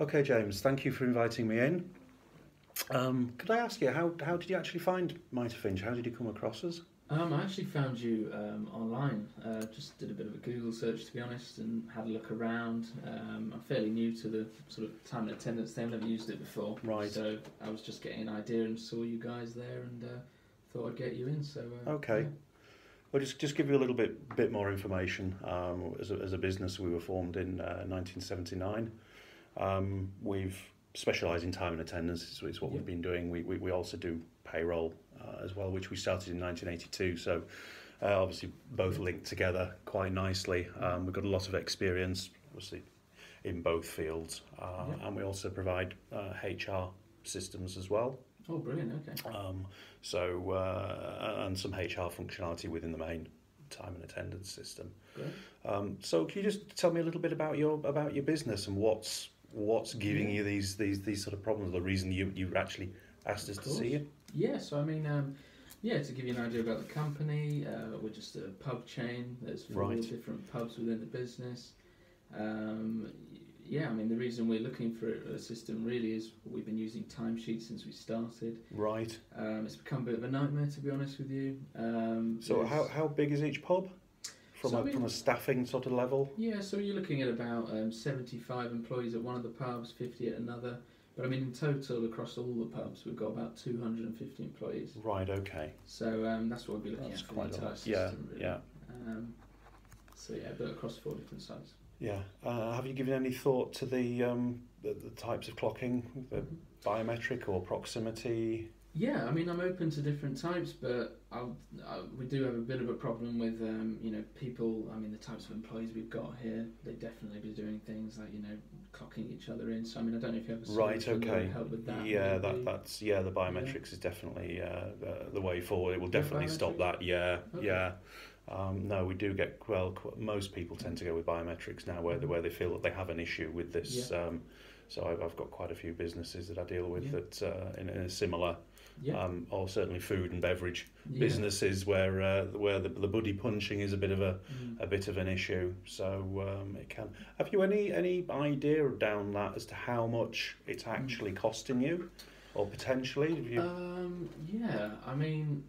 Okay, James, thank you for inviting me in. Could I ask you, how did you actually find Mitre Finch? How did you come across us? I actually found you online. Just did a bit of a Google search, to be honest, and had a look around. I'm fairly new to the sort of time and attendance thing. I've never used it before. Right. So I was just getting an idea and saw you guys there and thought I'd get you in. So Okay. Well, just give you a little bit more information. As a business, we were formed in 1979. We've specialised in time and attendance. It's what we've been doing. We also do payroll as well, which we started in 1982. So obviously both linked together quite nicely. We've got a lot of experience, obviously, in both fields, and we also provide HR systems as well. Oh, brilliant! Okay. And some HR functionality within the main time and attendance system. Great. So can you just tell me a little bit about your business and what's giving you these sort of problems? The reason you actually asked us to see you? Yeah. So I mean, to give you an idea about the company, we're just a pub chain. There's four different pubs within the business. I mean, the reason we're looking for a system really is we've been using timesheets since we started. Right. It's become a bit of a nightmare, to be honest with you. So how big is each pub? From a staffing sort of level? Yeah, so you're looking at about 75 employees at one of the pubs, 50 at another. But I mean, in total, across all the pubs, we've got about 250 employees. Right, okay. So that's what we'll be looking at for the entire system, really. Yeah. But across 4 different sites. Yeah. Have you given any thought to the types of clocking, the biometric or proximity? Yeah, I mean, I'm open to different types, but we do have a bit of a problem with, people. I mean, the types of employees we've got here, they definitely be doing things like, clocking each other in. So, I mean, I don't know if you have a solution that would help with that. Yeah, that's the biometrics is definitely the way forward. It will definitely stop that. Yeah, okay. Yeah. No, we do get most people tend to go with biometrics now, where they feel that they have an issue with this. Yeah. So I've got quite a few businesses that I deal with that in a similar. Yeah. Or certainly food and beverage businesses where the buddy punching is a bit of an issue. So it can. Have you any idea down that as to how much it's actually costing you, or potentially? Have you... Yeah, I mean,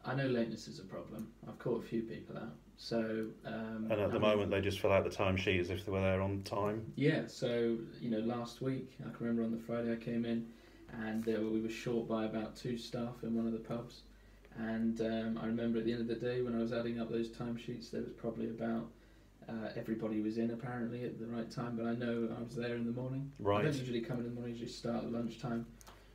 I know lateness is a problem. I've caught a few people out. So and at the moment they just fill out the timesheet as if they were there on time. Yeah. So last week I can remember on the Friday I came in. And we were short by about 2 staff in one of the pubs. And I remember at the end of the day when I was adding up those timesheets, there was probably about everybody was in apparently at the right time. But I know I was there in the morning. Right. I don't usually come in the morning, I usually start at lunchtime.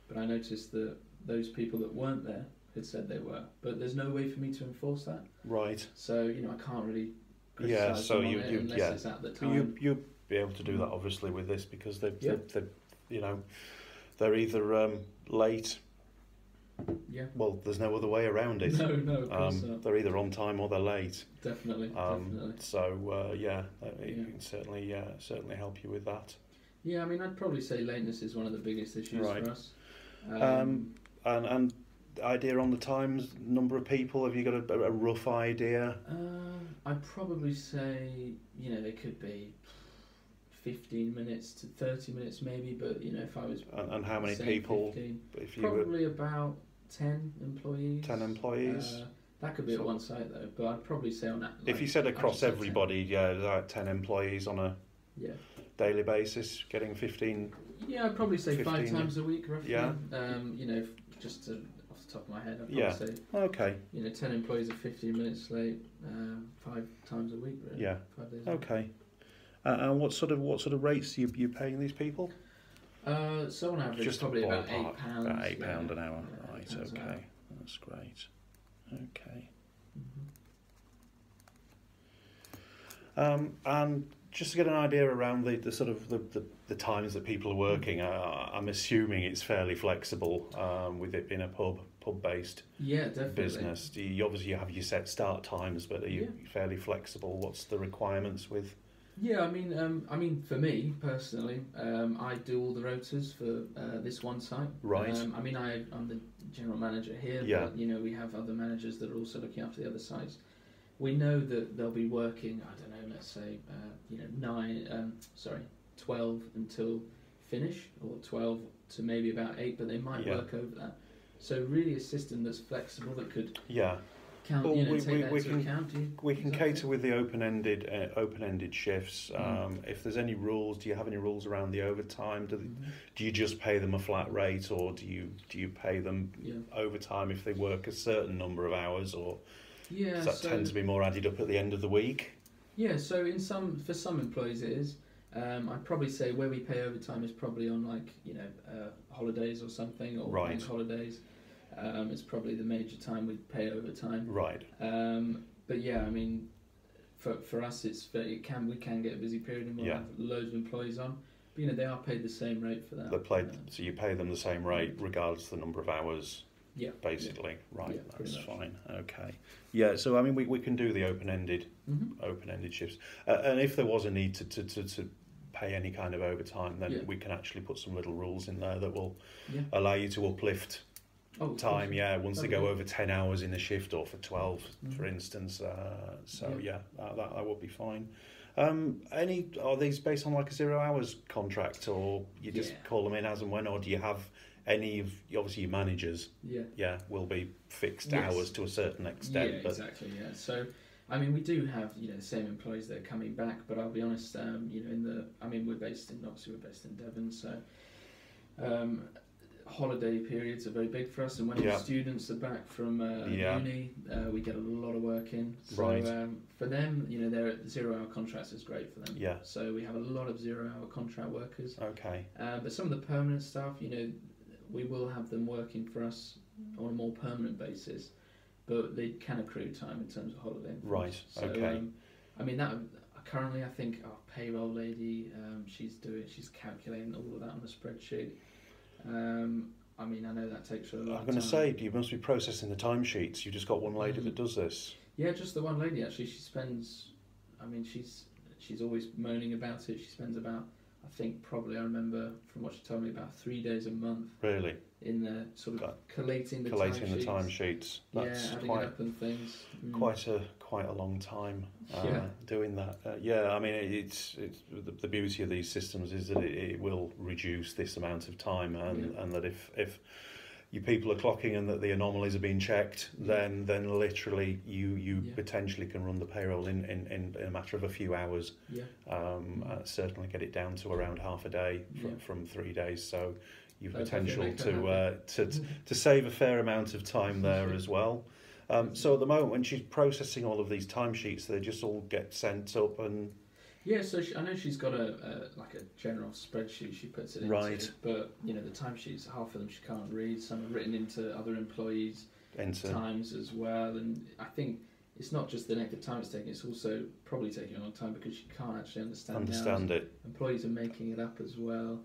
But I noticed that those people that weren't there had said they were. But there's no way for me to enforce that. Right. So I can't really criticise them on it unless it's at the time. You'll be able to do that obviously with this because they're either late. Yeah. Well, there's no other way around it. No, of course not. They're either on time or they're late. Definitely. So it can certainly help you with that. Yeah, I mean, I'd probably say lateness is one of the biggest issues for us. And idea on the times, number of people. Have you got a rough idea? I'd probably say they could be 15 minutes to 30 minutes maybe, but if I was and how many people 15, probably about 10 employees. 10 employees. That could be at one site though, but I'd probably say on that, if you said across everybody 10 employees on a daily basis getting 15. Yeah, I'd probably say 5 times a week roughly. Yeah. Just off the top of my head, I'd probably say okay, 10 employees are 15 minutes late 5 times a week really. 5 days okay. And what sort of rates are you paying these people? So on average, just probably about £8. About £8 an hour, right? Okay, that's great. Okay. And just to get an idea around the sort of the times that people are working, I'm assuming it's fairly flexible with it being a pub-based business. You obviously have your set start times, but are you fairly flexible? What's the requirements with? Yeah, I mean, for me personally, I do all the rotas for this one site. Right. I mean, I'm the general manager here, but we have other managers that are also looking after the other sites. We know that they'll be working, I don't know, let's say 12 until finish, or 12 to maybe about 8, but they might work over that. So really a system that's flexible that could count, well, take that into account. We can cater with the open-ended shifts. If there's any rules, do you have any rules around the overtime? Do you just pay them a flat rate, or do you pay them overtime if they work a certain number of hours, or does that tend to be more added up at the end of the week? Yeah, so for some employees it is. I'd probably say where we pay overtime is probably on holidays or something, or bank holidays. It's probably the major time we pay overtime. Right. But yeah, I mean, for us, we can get a busy period and we'll have loads of employees on. But they are paid the same rate for that. So you pay them the same rate regardless of the number of hours. Yeah. Basically, right. That's fine. Okay. Yeah. So I mean, we can do the open-ended shifts, and if there was a need to pay any kind of overtime, then we can actually put some little rules in there that will allow you to uplift time. Once they go over 10 hours in a shift, or for 12, for instance. That would be fine. Are these based on like a 0 hours contract, or you just call them in as and when, or do you have any of, obviously your managers will be fixed hours to a certain extent? Exactly. So I mean, we do have the same employees that are coming back, but I'll be honest, we're based in Devon, so holiday periods are very big for us, and when the students are back from uni, we get a lot of work in. So for them, their 0 hour contracts is great for them. Yeah. So we have a lot of 0 hour contract workers. Okay. But some of the permanent staff, we will have them working for us on a more permanent basis, but they can accrue time in terms of holiday. Right. So, okay. Currently, I think our payroll lady, she's calculating all of that on a spreadsheet. I know that takes her a lot of time. I'm going to say, you must be processing the timesheets. You've just got one lady that does this. Yeah, just the one lady actually. She spends, she's always moaning about it. She spends about, I remember from what she told me, about 3 days a month. Really? In the sort of collating the timesheets. That's adding it up and things. Quite a long time doing that. It's the beauty of these systems is that it will reduce this amount of time, and that if your people are clocking and that the anomalies are being checked, then literally you potentially can run the payroll in a matter of a few hours. Certainly get it down to around half a day from 3 days. So you've potential to save a fair amount of time there as well. So at the moment, when she's processing all of these timesheets, they just all get sent up and. Yeah, so I know she's got a general spreadsheet she puts it into, but the timesheets, half of them she can't read. Some are written into other employees' times as well, and I think it's not just the length of time it's taking; it's also probably taking a long time because she can't actually understand it. Employees are making it up as well.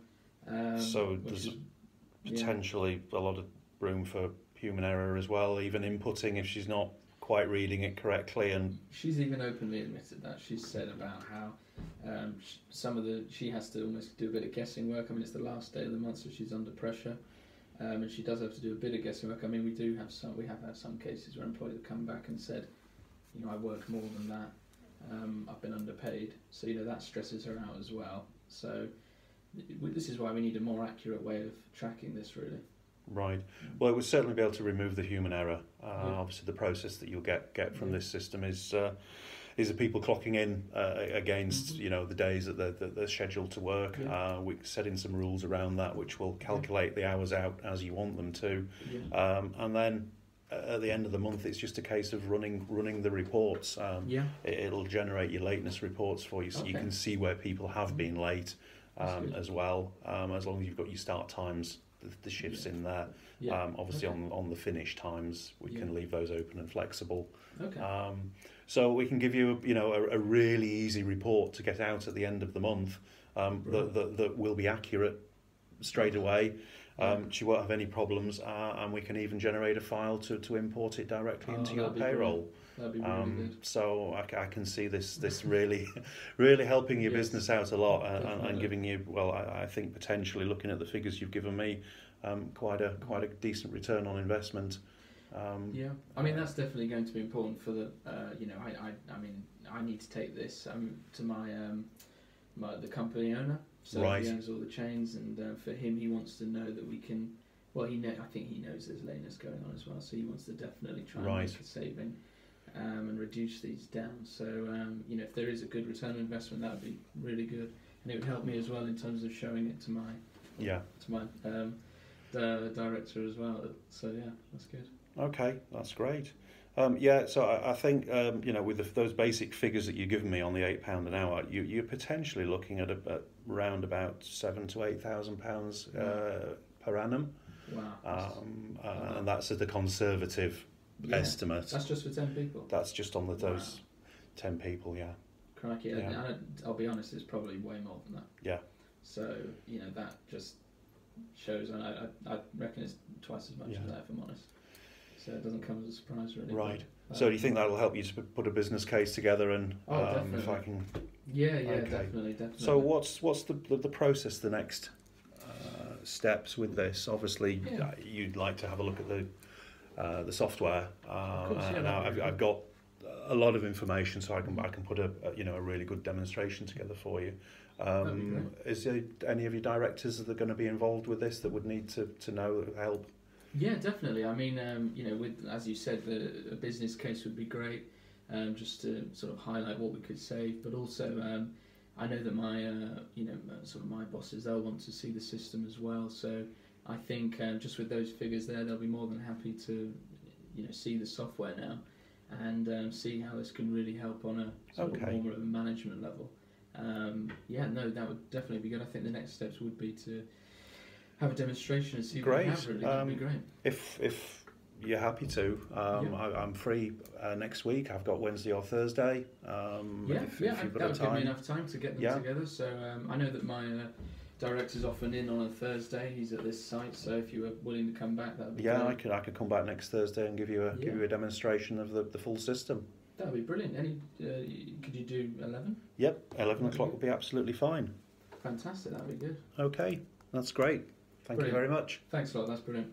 So there's potentially a lot of room for human error as well, even inputting if she's not quite reading it correctly. And she's even openly admitted that. She's said about how she has to almost do a bit of guessing work. It's the last day of the month, so she's under pressure, and she does have to do a bit of guessing work. We have had some cases where employees have come back and said, I work more than that, I've been underpaid, so that stresses her out as well. So this is why we need a more accurate way of tracking this, really. Right. Well, it would certainly be able to remove the human error. Obviously, the process that you'll get from this system is the people clocking in against the days that they're scheduled to work. We set in some rules around that, which will calculate the hours out as you want them to, and then at the end of the month, it's just a case of running the reports. It'll generate your lateness reports for you, so you can see where people have been late as well. As long as you've got your start times. The shifts in there. Obviously on the finish times we can leave those open and flexible. So we can give you a really easy report to get out at the end of the month that will be accurate straight away. She won't have any problems, and we can even generate a file to import it directly into your payroll. That'd be really good. So I can see this really really helping your business out a lot, and giving you, I think potentially, looking at the figures you've given me, quite a decent return on investment. That's definitely going to be important for the I need to take this to my the company owner. So Right. he owns all the chains, and for him, he wants to know that we can. Well, I think he knows there's lateness going on as well, so he wants to definitely try and Right. make a saving and reduce these down. So if there is a good return on investment, that would be really good, and it would help me as well in terms of showing it to my director as well. So yeah, that's good. Okay, that's great. So I think with those basic figures that you've given me on the £8 an hour, you're potentially looking at around about £7,000 to £8,000 per annum. Wow. And that's at the conservative estimate. That's just for 10 people. That's just on those 10 people, yeah. Crikey, Yeah. and I'll be honest, it's probably way more than that. Yeah. So that just shows, and I reckon it's twice as much as that, if I'm honest. So it doesn't come as a surprise, really. Right. So do you think that'll help you to put a business case together? And definitely. if I can. Yeah, Okay. definitely. So what's the process? The next steps with this? Obviously, you'd like to have a look at the software. Of course, and now I've got a lot of information, so I can put a really good demonstration together for you. That'd be great. Is there any of your directors that are going to be involved with this that would need to know help? Yeah, definitely. I mean, with, as you said, a business case would be great, just to sort of highlight what we could save. But also, I know that my, sort of my bosses, they'll want to see the system as well. So I think just with those figures there, they'll be more than happy to, see the software now, and see how this can really help on a sort of more of a management level. That would definitely be good. I think the next steps would be to have a demonstration and see what we have, really. That'd be great. If you're happy to, I'm free next week. I've got Wednesday or Thursday. That would give me enough time to get them together. So I know that my director's often in on a Thursday. He's at this site, so if you were willing to come back, that would be great. I could come back next Thursday and give you a demonstration of the full system. That would be brilliant. Could you do 11? Yep, 11 o'clock would be absolutely fine. Fantastic, that would be good. Okay, that's great. Thank you very much. Thanks a lot, that's brilliant.